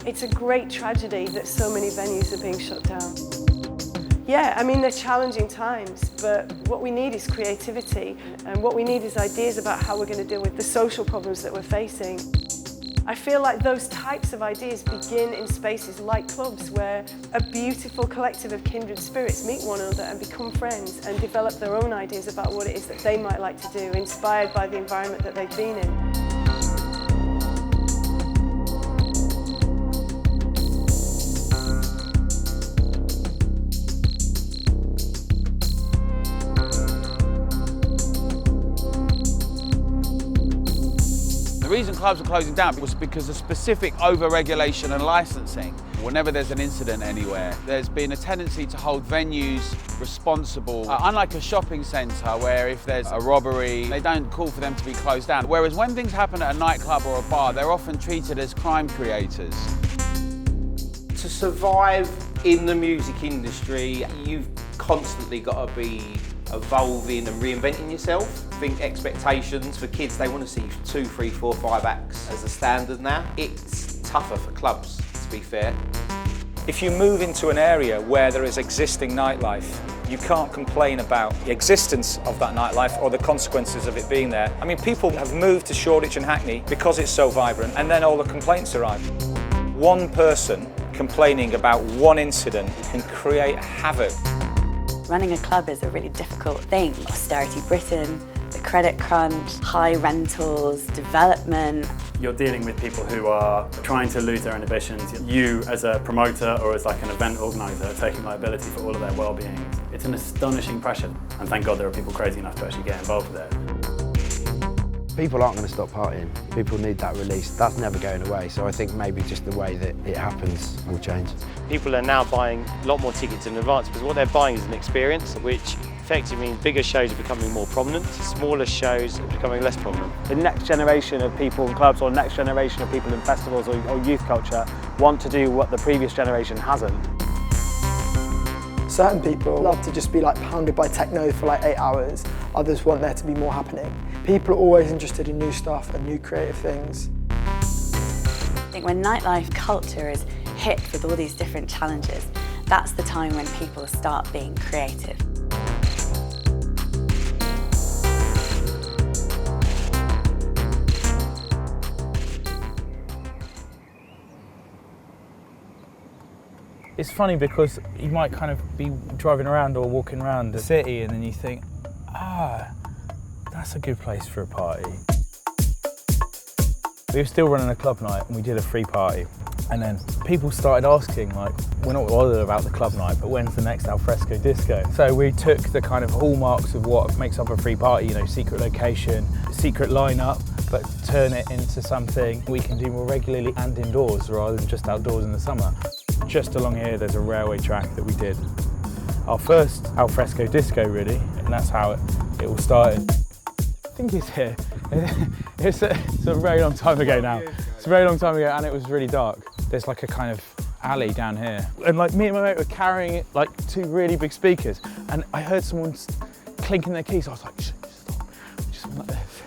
It's a great tragedy that so many venues are being shut down. Yeah, I mean, they're challenging times, but what we need is creativity, and what we need is ideas about how we're going to deal with the social problems that we're facing. I feel like those types of ideas begin in spaces like clubs, where a beautiful collective of kindred spirits meet one another and become friends and develop their own ideas about what it is that they might like to do, inspired by the environment that they've been in. The reason clubs are closing down was because of specific over-regulation and licensing. Whenever there's an incident anywhere, there's been a tendency to hold venues responsible. Unlike a shopping centre where if there's a robbery, they don't call for them to be closed down. Whereas when things happen at a nightclub or a bar, they're often treated as crime creators. To survive in the music industry, you've constantly got to be evolving and reinventing yourself. I think expectations for kids, they want to see 2, 3, 4, 5 acts as a standard now. It's tougher for clubs, to be fair. If you move into an area where there is existing nightlife, you can't complain about the existence of that nightlife or the consequences of it being there. I mean, people have moved to Shoreditch and Hackney because it's so vibrant, and then all the complaints arrive. One person complaining about one incident can create havoc. Running a club is a really difficult thing. Austerity Britain, the credit crunch, high rentals, development. You're dealing with people who are trying to lose their inhibitions. You, as a promoter or as like an event organiser, are taking liability for all of their well-being. It's an astonishing pressure, and thank God there are people crazy enough to actually get involved with it. People aren't going to stop partying. People need that release. That's never going away. So I think maybe just the way that it happens will change. People are now buying a lot more tickets in advance because what they're buying is an experience, which effectively means bigger shows are becoming more prominent, smaller shows are becoming less prominent. The next generation of people in clubs or next generation of people in festivals or youth culture want to do what the previous generation hasn't. Certain people love to just be like pounded by techno for like 8 hours. Others want there to be more happening. People are always interested in new stuff and new creative things. I think when nightlife culture is hit with all these different challenges, that's the time when people start being creative. It's funny because you might kind of be driving around or walking around the city and then you think, that's a good place for a party. We were still running a club night and we did a free party. And then people started asking, like, we're not bothered about the club night, but when's the next alfresco disco? So we took the kind of hallmarks of what makes up a free party, you know, secret location, secret lineup, but turn it into something we can do more regularly and indoors rather than just outdoors in the summer. Just along here, there's a railway track that we did. Our first alfresco disco, really, and that's how it all started. I think it's here. It's a very long time ago now. It's a very long time ago, and it was really dark. There's like a kind of alley down here. And like me and my mate were carrying like 2 really big speakers, and I heard someone clinking their keys. I was like, shh, stop, just like this.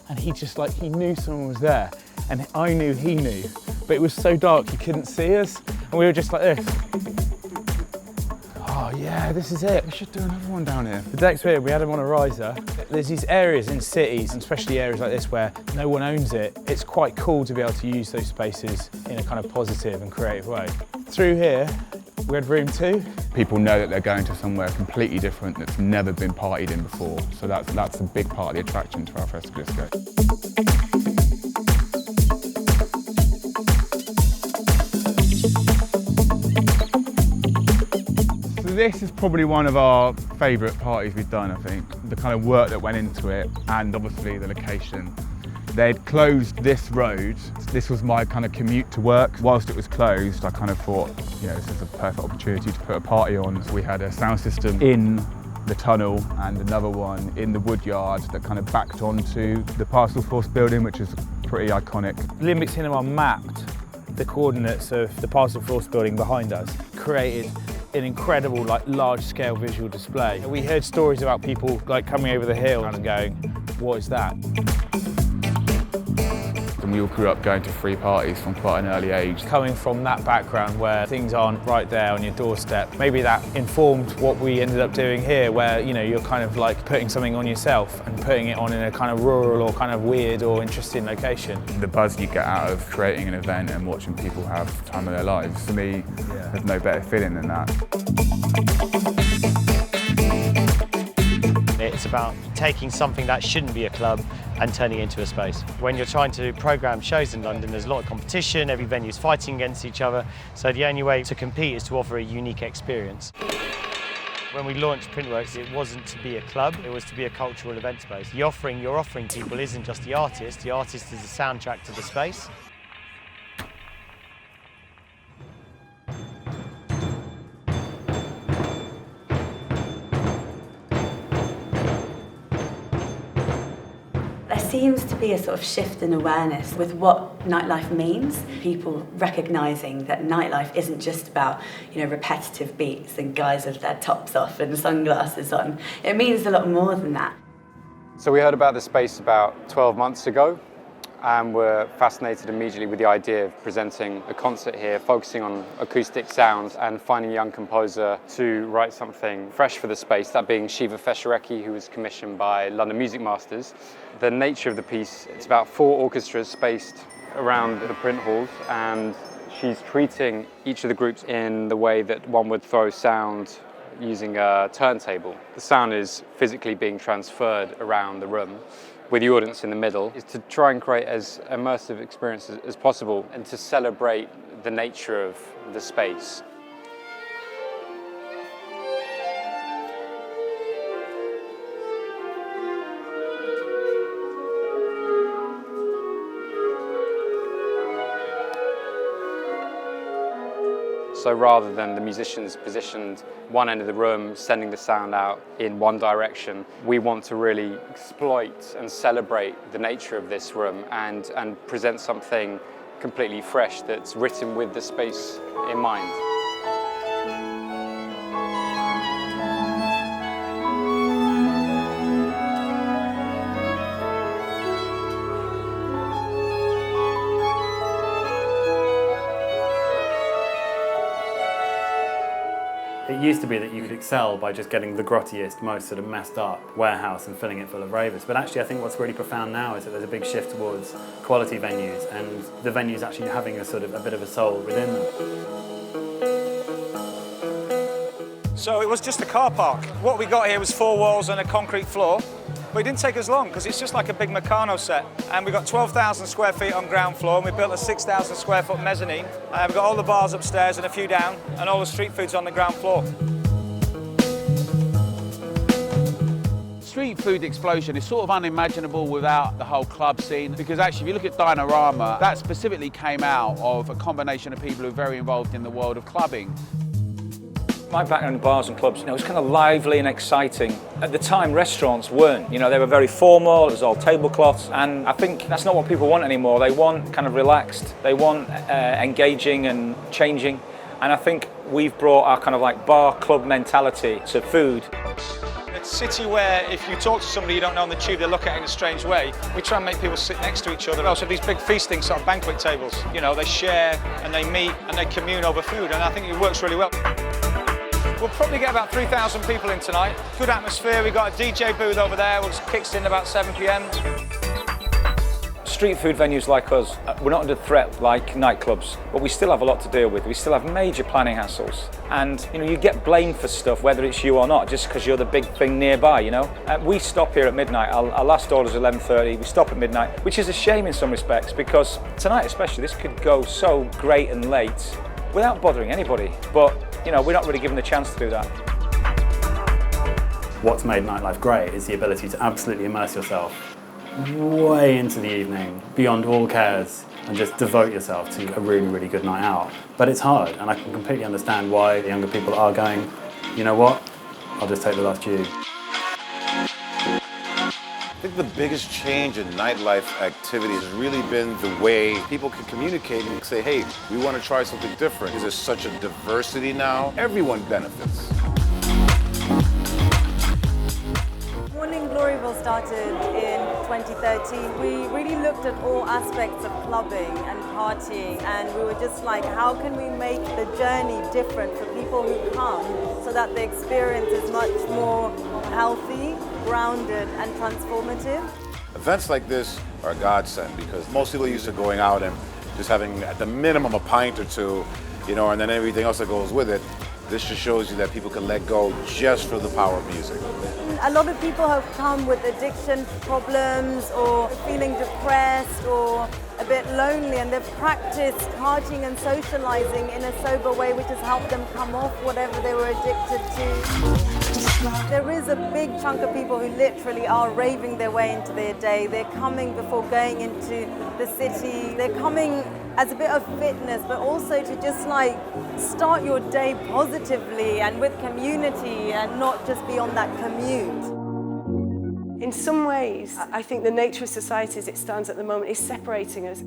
And he just like, he knew someone was there, and I knew he knew. But it was so dark, he couldn't see us, and we were just like this. Oh yeah, this is it. We should do another one down here. The decks were here, we had them on a riser. There's these areas in cities, and especially areas like this where no one owns it. It's quite cool to be able to use those spaces in a kind of positive and creative way. Through here, we had room 2. People know that they're going to somewhere completely different that's never been partied in before. So that's a big part of the attraction to alfresco disco. This is probably one of our favourite parties we've done, I think. The kind of work that went into it, and obviously the location. They'd closed this road. This was my kind of commute to work. Whilst it was closed, I kind of thought, you know, this is a perfect opportunity to put a party on. So we had a sound system in the tunnel and another one in the woodyard that kind of backed onto the Parcel Force building, which is pretty iconic. Limbic Cinema mapped the coordinates of the Parcel Force building behind us, created an incredible, like, large-scale visual display. We heard stories about people like coming over the hill and going, "What is that?" The We all grew up going to free parties from quite an early age. Coming from that background where things aren't right there on your doorstep, maybe that informed what we ended up doing here, where you're kind of like putting something on yourself and putting it on in a kind of rural or kind of weird or interesting location. The buzz you get out of creating an event and watching people have the time of their lives, for me, there's no better feeling than that. It's about taking something that shouldn't be a club and turning it into a space. When you're trying to programme shows in London, there's a lot of competition, every venue's fighting against each other, so the only way to compete is to offer a unique experience. When we launched Printworks, it wasn't to be a club, it was to be a cultural event space. The offering you're offering people isn't just the artist is the soundtrack to the space. There seems to be a sort of shift in awareness with what nightlife means. People recognising that nightlife isn't just about, repetitive beats and guys with their tops off and sunglasses on. It means a lot more than that. So we heard about the space about 12 months ago and were fascinated immediately with the idea of presenting a concert here, focusing on acoustic sounds and finding a young composer to write something fresh for the space, that being Shiva Fesharecki, who was commissioned by London Music Masters. The nature of the piece, it's about 4 orchestras spaced around the print halls, and she's treating each of the groups in the way that one would throw sound using a turntable. The sound is physically being transferred around the room, with the audience in the middle, is to try and create as immersive experiences as possible and to celebrate the nature of the space. So rather than the musicians positioned one end of the room, sending the sound out in one direction, we want to really exploit and celebrate the nature of this room and present something completely fresh that's written with the space in mind. It used to be that you could excel by just getting the grottiest, most sort of messed up warehouse and filling it full of ravers. But actually I think what's really profound now is that there's a big shift towards quality venues and the venues actually having a bit of a soul within them. So it was just a car park. What we got here was 4 walls and a concrete floor. But it didn't take us long because it's just like a big Meccano set. And we got 12,000 square feet on ground floor and we built a 6,000 square foot mezzanine. We've got all the bars upstairs and a few down and all the street food's on the ground floor. Street food explosion is sort of unimaginable without the whole club scene, because actually if you look at Dinorama, that specifically came out of a combination of people who are very involved in the world of clubbing. My background in bars and clubs, it was kind of lively and exciting. At the time, restaurants weren't. They were very formal, it was all tablecloths, and I think that's not what people want anymore. They want kind of relaxed, they want engaging and changing, and I think we've brought our kind of like bar club mentality to food. It's a city where if you talk to somebody you don't know on the tube, they look at it in a strange way. We try and make people sit next to each other. Also, these big feasting sort of banquet tables, they share and they meet and they commune over food, and I think it works really well. We'll probably get about 3,000 people in tonight. Good atmosphere. We've got a DJ booth over there, which kicks in about 7 p.m. Street food venues like us, we're not under threat like nightclubs, but we still have a lot to deal with. We still have major planning hassles. And, you get blamed for stuff, whether it's you or not, just because you're the big thing nearby, We stop here at midnight. Our last order is 11:30. We stop at midnight, which is a shame in some respects, because tonight especially, this could go so great and late without bothering anybody. But we're not really given the chance to do that. What's made Nightlife great is the ability to absolutely immerse yourself way into the evening, beyond all cares, and just devote yourself to a really, really good night out. But it's hard, and I can completely understand why the younger people are going, you know what, I'll just take the last tube. I think the biggest change in nightlife activity has really been the way people can communicate and say, hey, we want to try something different. There's such a diversity now. Everyone benefits. Morning Gloryville started in 2013, we really looked at all aspects of clubbing and partying, and we were just like, how can we make the journey different for people who come so that the experience is much more healthy, grounded and transformative. Events like this are a godsend because most people are used to going out and just having at the minimum a pint or two, you know, and then everything else that goes with it. This just shows you that people can let go just for the power of music. A lot of people have come with addiction problems or feeling depressed or a bit lonely, and they've practiced partying and socializing in a sober way, which has helped them come off whatever they were addicted to. There is a big chunk of people who literally are raving their way into their day. They're coming before going into the city. They're coming as a bit of fitness, but also to just like start your day positively and with community and not just be on that commute. In some ways, I think the nature of society as it stands at the moment is separating us.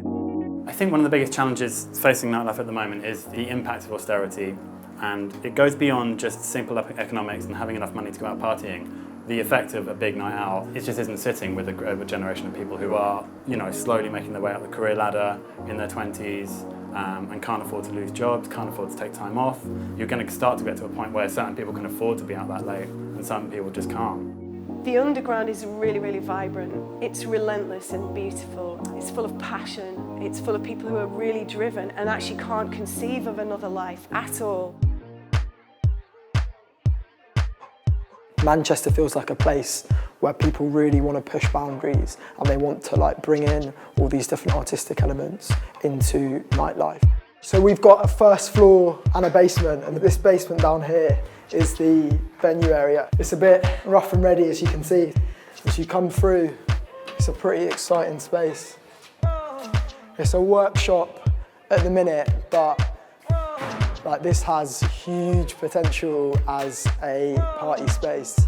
I think one of the biggest challenges facing nightlife at the moment is the impact of austerity, and it goes beyond just simple economics and having enough money to go out partying. The effect of a big night out, it just isn't sitting with a generation of people who are, you know, slowly making their way up the career ladder in their 20s and can't afford to lose jobs, can't afford to take time off. You're going to start to get to a point where certain people can afford to be out that late and some people just can't. The underground is really, really vibrant. It's relentless and beautiful. It's full of passion. It's full of people who are really driven and actually can't conceive of another life at all. Manchester feels like a place where people really want to push boundaries and they want to like bring in all these different artistic elements into nightlife. So we've got a first floor and a basement, and this basement down here is the venue area. It's a bit rough and ready, as you can see. As you come through, it's a pretty exciting space. It's a workshop at the minute, but like this has huge potential as a party space.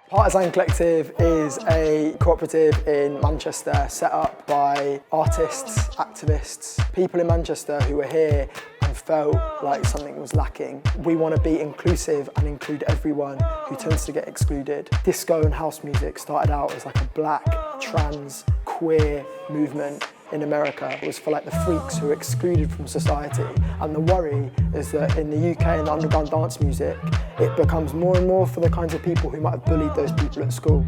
Partisan Collective is a cooperative in Manchester set up by artists, activists, people in Manchester who were here and felt like something was lacking. We want to be inclusive and include everyone who tends to get excluded. Disco and house music started out as like a black, trans, queer movement in America. It was for like the freaks who were excluded from society. And the worry is that in the UK, in the underground dance music, it becomes more and more for the kinds of people who might have bullied those people at school.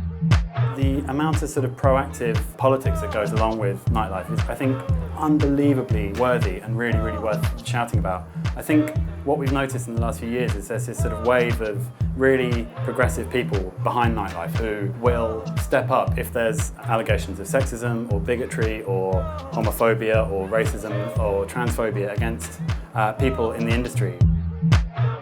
The amount of sort of proactive politics that goes along with nightlife is, I think, unbelievably worthy and really, really worth shouting about. I think what we've noticed in the last few years is there's this sort of wave of really progressive people behind nightlife who will step up if there's allegations of sexism or bigotry or homophobia or racism or transphobia against people in the industry.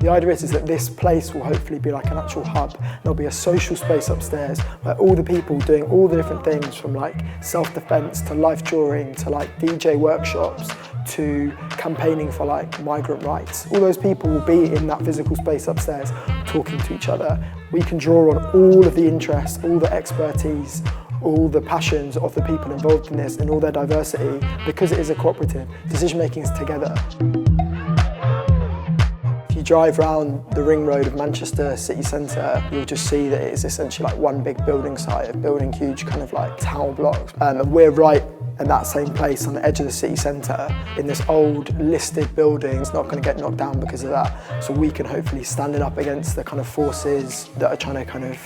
The idea is that this place will hopefully be like an actual hub. There'll be a social space upstairs where all the people doing all the different things, from like self-defense to life drawing to like DJ workshops to campaigning for like migrant rights. All those people will be in that physical space upstairs talking to each other. We can draw on all of the interests, all the expertise, all the passions of the people involved in this and all their diversity, because it is a cooperative. Decision making is together. If you drive around the ring road of Manchester city centre, you'll just see that it's essentially like one big building site of building huge kind of like tower blocks. And we're right in that same place on the edge of the city centre in this old listed building. It's not going to get knocked down because of that. So we can hopefully stand it up against the kind of forces that are trying to kind of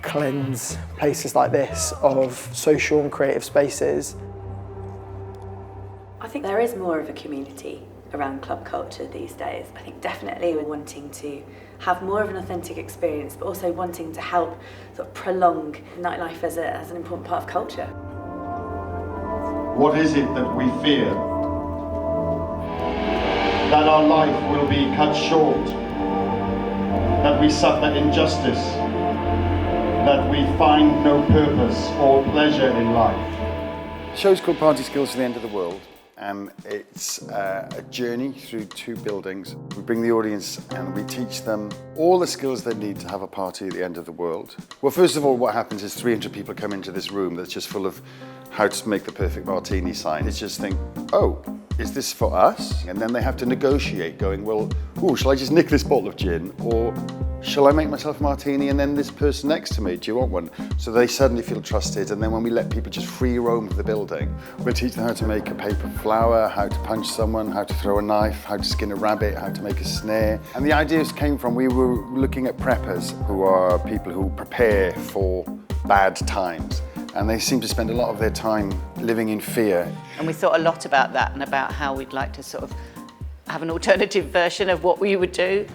cleanse places like this of social and creative spaces. I think there is more of a community around club culture these days. I think definitely we're wanting to have more of an authentic experience, but also wanting to help sort of prolong nightlife as an important part of culture. What is it that we fear? That our life will be cut short, that we suffer injustice, that we find no purpose or pleasure in life. The show's called Party Skills for the End of the World. It's a journey through two buildings. We bring the audience and we teach them all the skills they need to have a party at the end of the world. Well, first of all, what happens is 300 people come into this room that's just full of how to make the perfect martini sign. It's just think, oh, is this for us? And then they have to negotiate going, well, ooh, shall I just nick this bottle of gin or shall I make myself a martini and then this person next to me, do you want one? So they suddenly feel trusted, and then when we let people just free roam the building, we'll teach them how to make a paper flower, how to punch someone, how to throw a knife, how to skin a rabbit, how to make a snare. And the ideas came from, we were looking at preppers, who are people who prepare for bad times. And they seem to spend a lot of their time living in fear. And we thought a lot about that and about how we'd like to sort of have an alternative version of what we would do.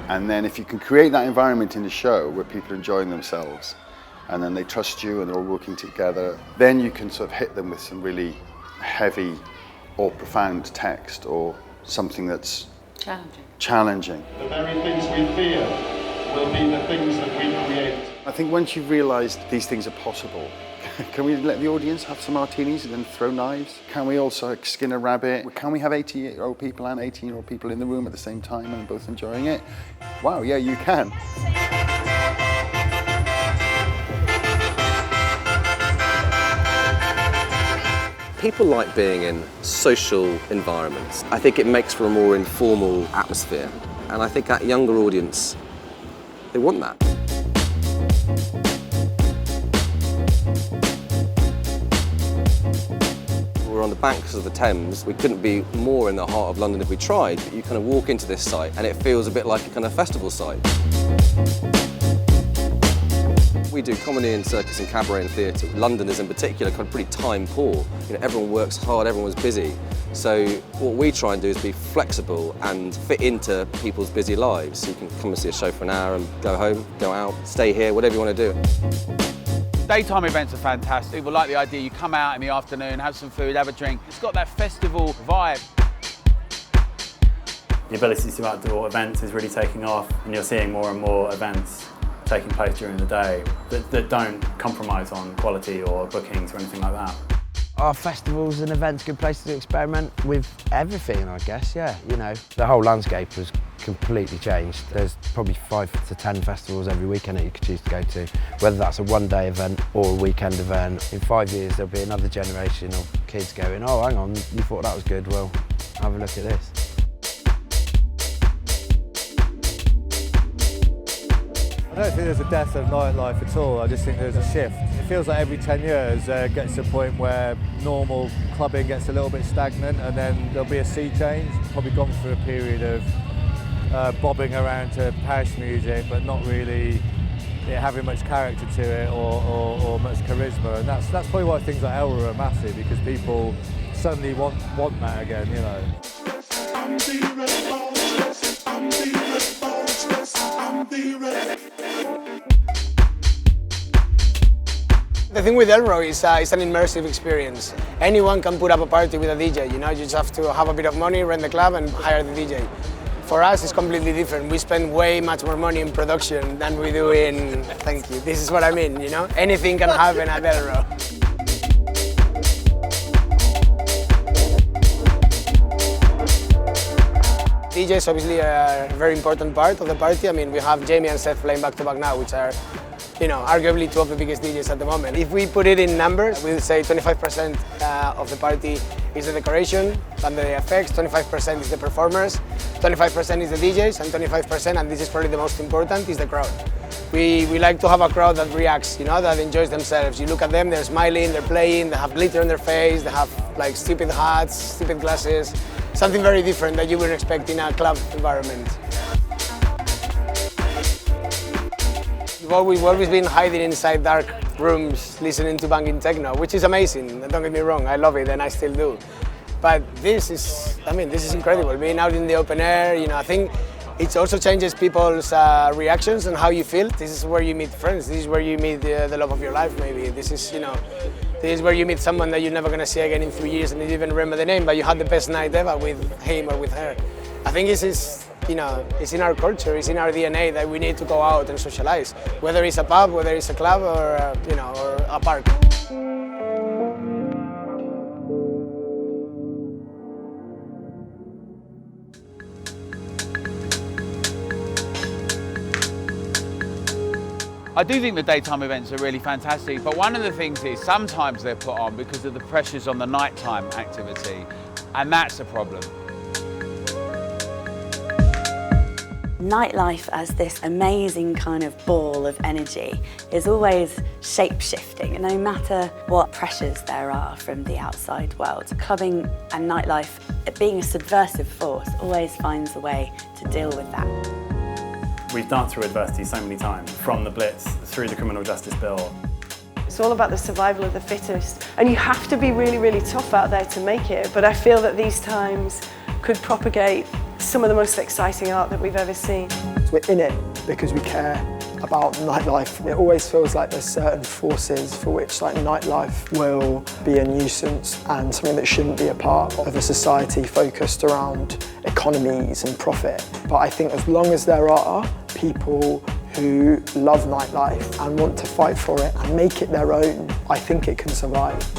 And then if you can create that environment in the show where people are enjoying themselves, and then they trust you and they're all working together, then you can sort of hit them with some really heavy or profound text or something that's challenging. The very things we fear will be the things that we create. I think once you've realised these things are possible, can we let the audience have some martinis and then throw knives? Can we also skin a rabbit? Can we have 80-year-old people and 18-year-old people in the room at the same time and both enjoying it? Wow, yeah, you can. People like being in social environments. I think it makes for a more informal atmosphere. And I think that younger audience, they want that. We're on the banks of the Thames. We couldn't be more in the heart of London if we tried, but you kind of walk into this site and it feels a bit like a kind of festival site. We do comedy and circus and cabaret and theatre. Londoners in particular kind of pretty time poor. You know, everyone works hard, everyone's busy. So what we try and do is be flexible and fit into people's busy lives. So you can come and see a show for an hour and go home, go out, stay here, whatever you want to do. Daytime events are fantastic. People like the idea you come out in the afternoon, have some food, have a drink. It's got that festival vibe. The ability to do outdoor events is really taking off, and you're seeing more and more events taking place during the day that don't compromise on quality or bookings or anything like that. Are festivals and events a good place to experiment with everything, I guess, yeah. You know, the whole landscape has completely changed. There's probably 5 to 10 festivals every weekend that you could choose to go to, whether that's a one-day event or a weekend event. In 5 years, there'll be another generation of kids going, oh, hang on, you thought that was good, well, have a look at this. I don't think there's a death of nightlife at all. I just think there's a shift. It feels like every 10 years gets to a point where normal clubbing gets a little bit stagnant, and then there'll be a sea change. Probably gone through a period of bobbing around to house music, but not really having much character to it or much charisma. And that's probably why things like Elra are massive, because people suddenly want that again, you know. The thing with Elro is it's an immersive experience. Anyone can put up a party with a DJ, you know, you just have to have a bit of money, rent the club and hire the DJ. For us, it's completely different. We spend way much more money in production than we do in, thank you, this is what I mean, you know? Anything can happen at Elro. DJs obviously are a very important part of the party. I mean, we have Jamie and Seth playing back-to-back now, which are, you know, arguably 2 of the biggest DJs at the moment. If we put it in numbers, we would say 25% of the party is the decoration and the effects, 25% is the performers, 25% is the DJs, and 25%, and this is probably the most important, is the crowd. We like to have a crowd that reacts, you know, that enjoys themselves. You look at them, they're smiling, they're playing, they have glitter on their face, they have like stupid hats, stupid glasses, something very different that you would expect in a club environment. We've always been hiding inside dark rooms listening to banging techno, which is amazing, don't get me wrong, I love it and I still do. But this is incredible, being out in the open air, you know, I think it also changes people's reactions and how you feel. This is where you meet friends, this is where you meet the love of your life maybe. This is, you know, this is where you meet someone that you're never going to see again in 3 years and you even remember the name, but you had the best night ever with him or with her. I think this is, you know, it's in our culture, it's in our DNA that we need to go out and socialize, whether it's a pub, whether it's a club or, you know, or a park. I do think the daytime events are really fantastic, but one of the things is sometimes they're put on because of the pressures on the nighttime activity, and that's a problem. Nightlife as this amazing kind of ball of energy is always shape-shifting, and no matter what pressures there are from the outside world, clubbing and nightlife, being a subversive force, always finds a way to deal with that. We've danced through adversity so many times, from the Blitz through the criminal justice bill. It's all about the survival of the fittest, and you have to be really, really tough out there to make it, but I feel that these times could propagate some of the most exciting art that we've ever seen. We're in it because we care about nightlife. It always feels like there's certain forces for which nightlife will be a nuisance and something that shouldn't be a part of a society focused around economies and profit. But I think as long as there are people who love nightlife and want to fight for it and make it their own, I think it can survive.